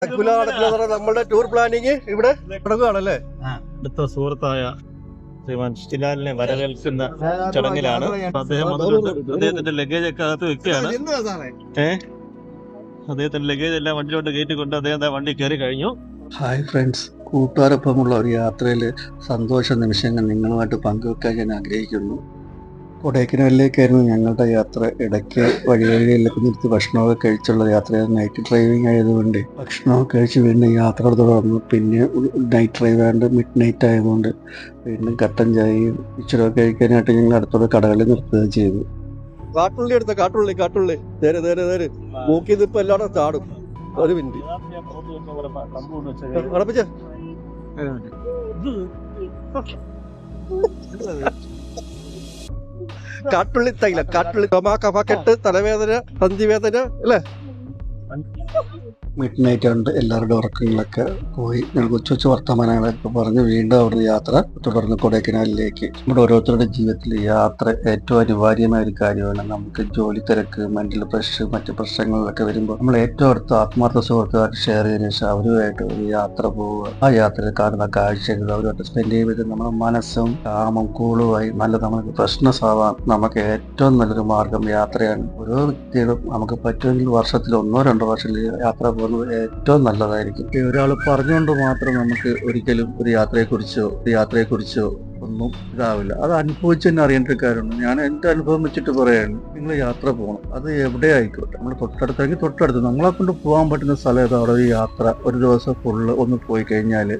നമ്മുടെ tour planning ഇവിടെ തുടങ്ങുകയാണല്ലേ. അടുത്ത സുഹൃത്തായ ശ്രീമാൻ ഷിലാലിനെ വരവേൽക്കുന്ന ചടങ്ങിലാണ്. അദ്ദേഹത്തിന്റെ ലഗേജ് ഒക്കെ അകത്ത് വെക്കുകയാണ്. അദ്ദേഹത്തിന്റെ ലഗേജ് എല്ലാം വണ്ടിയിലോട്ട് കയറ്റിക്കൊണ്ട് അദ്ദേഹം വണ്ടി കയറി കഴിഞ്ഞു. ഹായ് ഫ്രണ്ട്സ്, കൂട്ടുകാരൊപ്പമുള്ള ഒരു യാത്രയിൽ സന്തോഷ നിമിഷങ്ങൾ നിങ്ങളുമായിട്ട് പങ്കുവെക്കാൻ ഞാൻ ആഗ്രഹിക്കുന്നു. കൊടൈക്കനാലിലേക്കായിരുന്നു ഞങ്ങളുടെ യാത്ര. ഇടയ്ക്ക് വഴിയിലൊക്കെ നിർത്തി ഭക്ഷണമൊക്കെ കഴിച്ചുള്ള യാത്രയായിരുന്നു. നൈറ്റ് ഡ്രൈവിംഗ് ആയതുകൊണ്ട് ഭക്ഷണമൊക്കെ കഴിച്ച് വീണ്ടും യാത്ര തുടർന്നു. പിന്നെ നൈറ്റ് ഡ്രൈവ് ആയതുകൊണ്ട് മിഡ് നൈറ്റ് ആയതുകൊണ്ട് വീണ്ടും കട്ടൻ ചായയും ഇച്ചിരൊക്കെ കഴിക്കാനായിട്ട് ഞങ്ങൾ അടുത്തുള്ള കടകളിൽ നിർത്തുകയും ചെയ്തു. കാട്ടുള്ളി എടുത്ത കാട്ടുള്ളി നേരെ നേരെ നേരെ മൂക്കിന്ന് ഇപ്പൊ എല്ലാവരും ചാടും. ഒരു മിനിറ്റ് ഉറപ്പിച്ച കാട്ടുള്ളി തൈല കാട്ടുള്ളി കഫക്കെട്ട് തലവേദന സന്ധിവേദന അല്ലേ. മിഡ് നൈറ്റ് ആണ്ട് എല്ലാവരുടെ ഉറക്കങ്ങളൊക്കെ പോയി ഞങ്ങൾ കൊച്ചു വർത്തമാനങ്ങളൊക്കെ പറഞ്ഞ് വീണ്ടും അവിടുന്ന് യാത്ര തുടർന്ന് കൊടൈക്കനാലിലേക്ക്. നമ്മുടെ ഓരോരുത്തരുടെ ജീവിതത്തിൽ യാത്ര ഏറ്റവും അനിവാര്യമായ ഒരു കാര്യമാണ്. നമുക്ക് ജോലി തിരക്ക്, മെന്റൽ പ്രഷർ, മറ്റു പ്രശ്നങ്ങളിലൊക്കെ വരുമ്പോൾ നമ്മൾ ഏറ്റവും അടുത്ത ആത്മാർത്ഥ സുഹൃത്തുക്കളായിട്ട് ഷെയർ ചെയ്തതിനു ശേഷം അവരുമായിട്ട് ഒരു യാത്ര പോവുക. ആ യാത്രയിൽ കാണുന്ന കാഴ്ചകൾ അവരുമായിട്ട് സ്പെൻഡ് ചെയ്യുമ്പോൾ നമ്മുടെ മനസ്സും കാമും കൂളുമായി നല്ല നമുക്ക് ഫ്രഷ്നെസ് ആവാൻ നമുക്ക് ഏറ്റവും നല്ലൊരു മാർഗം യാത്രയാണ്. ഓരോ വ്യക്തികളും നമുക്ക് പറ്റുമെങ്കിൽ വർഷത്തിൽ 1-2 വർഷത്തിൽ യാത്ര പോകുന്നത് ഏറ്റവും നല്ലതായിരിക്കും. ഒരാൾ പറഞ്ഞുകൊണ്ട് മാത്രം നമുക്ക് ഒരിക്കലും ഒരു യാത്രയെക്കുറിച്ചോ ഒന്നും ഇതാവില്ല. അത് അനുഭവിച്ച് തന്നെ അറിയേണ്ട ഒരു കാര്യമാണ്. ഞാൻ എൻ്റെ അനുഭവം വെച്ചിട്ട് പറയാണ്, നിങ്ങൾ യാത്ര പോകണം. അത് എവിടെ ആയിക്കോട്ടെ, നമ്മൾ തൊട്ടടുത്തെങ്കിൽ തൊട്ടടുത്ത് നമ്മളെ കൊണ്ട് പോകാൻ പറ്റുന്ന സ്ഥലത്ത് അവിടെ ഒരു യാത്ര ഒരു ദിവസം ഫുള്ള് ഒന്ന് പോയി കഴിഞ്ഞാൽ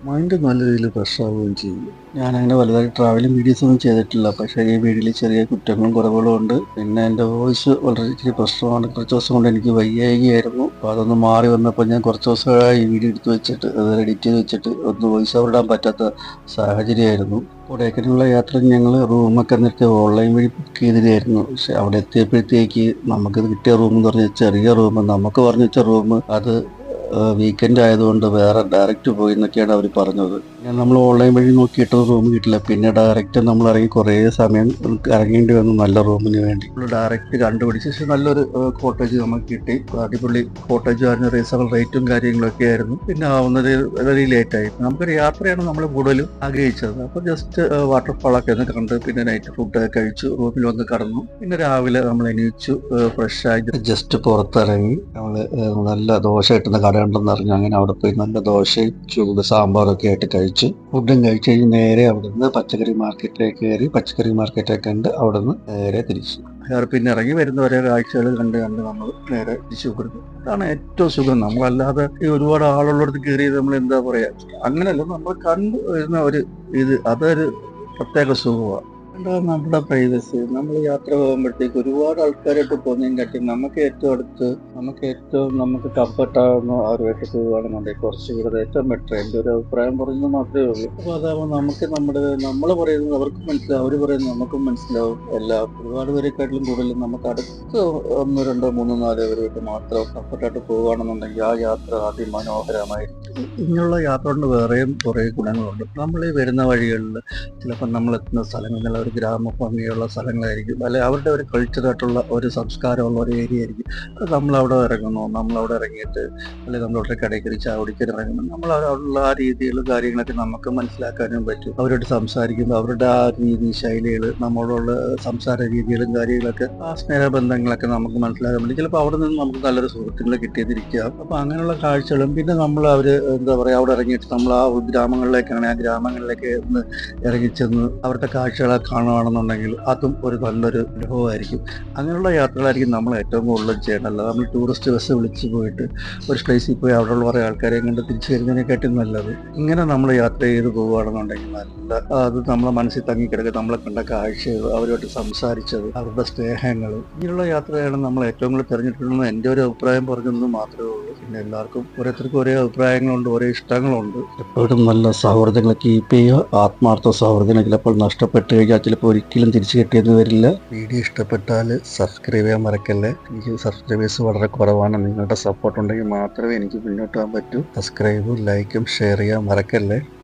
മൈൻഡ് നല്ല രീതിയിൽ ഫ്രഷ് ആവുകയും ചെയ്യും. ഞാനങ്ങനെ വലുതായി ട്രാവലിംഗ് വീഡിയോസ് ഒന്നും ചെയ്തിട്ടില്ല. പക്ഷേ ഈ വീഡിയോയിൽ ചെറിയ കുറ്റങ്ങളും കുറവുകളും ഉണ്ട്. പിന്നെ എൻ്റെ വോയിസ് വളരെ ഇച്ചിരി പ്രശ്നമാണ്. കുറച്ച് ദിവസം കൊണ്ട് എനിക്ക് വയ്യായികയായിരുന്നു. അപ്പോൾ അതൊന്ന് മാറി വന്നപ്പോൾ ഞാൻ കുറച്ച് ദിവസമായി ഈ വീഡിയോ എടുത്ത് വെച്ചിട്ട് അത് എഡിറ്റ് ചെയ്ത് വെച്ചിട്ട് ഒന്ന് വോയിസ് ഓവർ ഇടാൻ പറ്റാത്ത സാഹചര്യമായിരുന്നു. കൊടൈക്കനാലുള്ള യാത്ര ഞങ്ങൾ റൂമൊക്കെ നിർത്തി ഓൺലൈൻ വഴി ബുക്ക് ചെയ്തിട്ടായിരുന്നു. പക്ഷെ അവിടെ എത്തിയപ്പോഴത്തേക്ക് നമുക്ക് കിട്ടിയ റൂം എന്ന് പറഞ്ഞാൽ ചെറിയ റൂം, നമുക്ക് പറഞ്ഞു വെച്ച റൂം അത് വീക്കെൻഡ് ആയതുകൊണ്ട് വേറെ ഡയറക്റ്റ് പോയി എന്നൊക്കെയാണ് അവർ പറഞ്ഞത്. നമ്മൾ ഓൺലൈൻ വഴി നോക്കിയിട്ട് റൂം കിട്ടില്ല. പിന്നെ ഡയറക്റ്റ് നമ്മൾ ഇറങ്ങി കുറേ സമയം ഇറങ്ങേണ്ടി വന്നു നല്ല റൂമിന് വേണ്ടി. ഡയറക്റ്റ് കണ്ടുപിടിച്ച് പക്ഷേ നല്ലൊരു കോട്ടേജ് നമുക്ക് കിട്ടി. അടിപൊളി കോട്ടേജ് ആയിരുന്നു. റീസണബിൾ റേറ്റും കാര്യങ്ങളൊക്കെ ആയിരുന്നു. പിന്നെ ആവുന്നത് വളരെ ലേറ്റായി. നമുക്കൊരു യാത്രയാണ് നമ്മൾ കൂടുതലും ആഗ്രഹിച്ചത്. അപ്പോൾ ജസ്റ്റ് വാട്ടർഫാളൊക്കെ ഒന്ന് കണ്ട് പിന്നെ നൈറ്റ് ഫുഡ് കഴിച്ചു, റൂമിൽ വന്ന് കടന്നു. പിന്നെ രാവിലെ നമ്മൾ എണീച്ചു, ഫ്രഷായി ജസ്റ്റ് പുറത്തിറങ്ങി നമ്മൾ നല്ല ദോശ കിട്ടുന്ന കടയുണ്ടെന്ന് അറിഞ്ഞു. അങ്ങനെ അവിടെ പോയി നല്ല ദോശയും ചൂട് സാമ്പാറൊക്കെ ആയിട്ട് കഴിച്ചു. ഫുഡും കഴിച്ച് കഴിഞ്ഞ് നേരെ അവിടെ നിന്ന് പച്ചക്കറി മാർക്കറ്റിലേക്ക് കയറി പച്ചക്കറി മാർക്കറ്റൊക്കെ കണ്ട് അവിടെ നിന്ന് നേരെ തിരിച്ചു. പിന്നെ ഇറങ്ങി വരുന്ന ഓരോ കാഴ്ചകൾ കണ്ട് നമ്മൾ നേരെ തിരിച്ചു കൊടുക്കും. അതാണ് ഏറ്റവും സുഖം. നമ്മളല്ലാതെ ഈ ഒരുപാട് ആളുള്ളടത്ത് കയറി നമ്മൾ എന്താ പറയാ, അങ്ങനെയല്ല, നമ്മൾ കണ്ടു വരുന്ന ഒരു അതൊരു പ്രത്യേക സുഖമാണ്. നമ്മുടെ പ്രൈവസി. നമ്മൾ യാത്ര പോകുമ്പോഴത്തേക്ക് ഒരുപാട് ആൾക്കാരായിട്ട് പോകുന്നതിനെക്കാട്ടി നമുക്ക് ഏറ്റവും അടുത്ത് നമുക്ക് കംഫർട്ടാകുന്ന അവരുമായിട്ട് പോവുകയാണെന്നുണ്ടെങ്കിൽ കുറച്ചുകൂടെ ഏറ്റവും ബെറ്റർ. എൻ്റെ ഒരു അഭിപ്രായം പറയുന്നത് മാത്രമേ ഉള്ളൂ. അപ്പോൾ അതാകുമ്പോൾ നമുക്ക് നമ്മൾ പറയുന്നത് അവർക്കും മനസ്സിലാവും, അവർ പറയുന്നത് നമുക്കും മനസ്സിലാവും. ഒരുപാട് പേരെക്കാട്ടിലും കൂടുതലും നമുക്ക് അടുത്ത് 1, 2, 3, 4 പേരുമായിട്ട് മാത്രം കംഫർട്ടായിട്ട് പോവുകയാണെന്നുണ്ടെങ്കിൽ ആ യാത്ര അതിമനോഹരമായിരിക്കും. ഇങ്ങനെയുള്ള യാത്ര കൊണ്ട് വേറെയും കുറേ ഗുണങ്ങളുണ്ട്. നമ്മൾ ഈ വരുന്ന വഴികളിൽ ചിലപ്പോൾ നമ്മൾ എത്തുന്ന സ്ഥലങ്ങളിൽ ഒരു ഗ്രാമഭംഗിയുള്ള സ്ഥലങ്ങളായിരിക്കും, അല്ലെ അവരുടെ ഒരു കൾച്ചറായിട്ടുള്ള ഒരു സംസ്കാരമുള്ള ഒരു ഏരിയ ആയിരിക്കും. അത് നമ്മളവിടെ ഇറങ്ങുന്നു, നമ്മളവിടെ ഇറങ്ങിയിട്ട് അല്ലെങ്കിൽ നമ്മളവിടെ കടയിൽ ചാവടിക്കാൻ ഇറങ്ങുന്നു, നമ്മളവിടെയുള്ള ആ രീതികളും കാര്യങ്ങളൊക്കെ നമുക്ക് മനസ്സിലാക്കാനും പറ്റും. അവരോട് സംസാരിക്കുമ്പോൾ അവരുടെ ആ രീതി ശൈലികൾ, നമ്മളോടുള്ള സംസാര രീതികളും കാര്യങ്ങളൊക്കെ, ആ സ്നേഹബന്ധങ്ങളൊക്കെ നമുക്ക് മനസ്സിലാക്കാൻ പറ്റും. ചിലപ്പോൾ അവിടെ നിന്ന് നമുക്ക് നല്ലൊരു സുഹൃത്തുക്കളെ കിട്ടിയെന്നിരിക്കാം. അപ്പോൾ അങ്ങനെയുള്ള കാഴ്ചകളും പിന്നെ നമ്മൾ എന്താ പറയുക, അവിടെ ഇറങ്ങിയിട്ട് നമ്മൾ ആ ഗ്രാമങ്ങളിലേക്കാണെങ്കിൽ ആ ഗ്രാമങ്ങളിലേക്ക് ഒന്ന് ഇറങ്ങിച്ചെന്ന് അവരുടെ കാഴ്ചകളൊക്കെ കാണുകയാണെന്നുണ്ടെങ്കിൽ അതും ഒരു നല്ലൊരു അനുഭവമായിരിക്കും. അങ്ങനെയുള്ള യാത്രകളായിരിക്കും നമ്മൾ ഏറ്റവും കൂടുതൽ ചെയ്യേണ്ടത്. നമ്മൾ ടൂറിസ്റ്റ് ബസ് വിളിച്ച് പോയിട്ട് ഒരു പ്ലേസിൽ പോയി അവിടെയുള്ള കുറേ ആൾക്കാരെയും കണ്ട് തിരിച്ചു വരുന്നതിനെക്കാട്ടും നല്ലത് ഇങ്ങനെ നമ്മൾ യാത്ര ചെയ്ത് പോവുകയാണെന്നുണ്ടെങ്കിൽ അത് നമ്മളെ മനസ്സിൽ തങ്ങിക്കിടക്കുക. നമ്മളെ കണ്ട കാഴ്ചകൾ, അവരുമായിട്ട് സംസാരിച്ചത്, അവരുടെ സ്നേഹങ്ങൾ, ഇങ്ങനെയുള്ള യാത്രയാണ് നമ്മൾ ഏറ്റവും കൂടുതൽ തിരഞ്ഞെടുക്കുന്നത്. എൻ്റെ ഒരു അഭിപ്രായം പറഞ്ഞതെന്ന് മാത്രമേ ഉള്ളൂ. പിന്നെ എല്ലാവർക്കും ഓരോരുത്തർക്കും ഒരേ അഭിപ്രായങ്ങളുണ്ട്, ഒരേ ഇഷ്ടങ്ങളുണ്ട്. എപ്പോഴും നല്ല സൗഹൃദങ്ങൾ കീപ്പ് ചെയ്യുക. ആത്മാർത്ഥ സൗഹൃദങ്ങൾ ചിലപ്പോൾ നഷ്ടപ്പെട്ട് കഴിഞ്ഞാൽ ചിലപ്പോൾ ഒരിക്കലും തിരിച്ചു കിട്ടിയെന്ന് വരില്ല. വീഡിയോ ഇഷ്ടപ്പെട്ടാൽ സബ്സ്ക്രൈബ് ചെയ്യാൻ മറക്കല്ലേ. എനിക്ക് സബ്സ്ക്രൈബേഴ്സ് വളരെ കുറവാണ്. നിങ്ങളുടെ സപ്പോർട്ട് ഉണ്ടെങ്കിൽ മാത്രമേ എനിക്ക് മുന്നോട്ട് പോകാൻ പറ്റൂ. സബ്സ്ക്രൈബും ലൈക്കും ഷെയർ ചെയ്യാൻ മറക്കല്ലേ.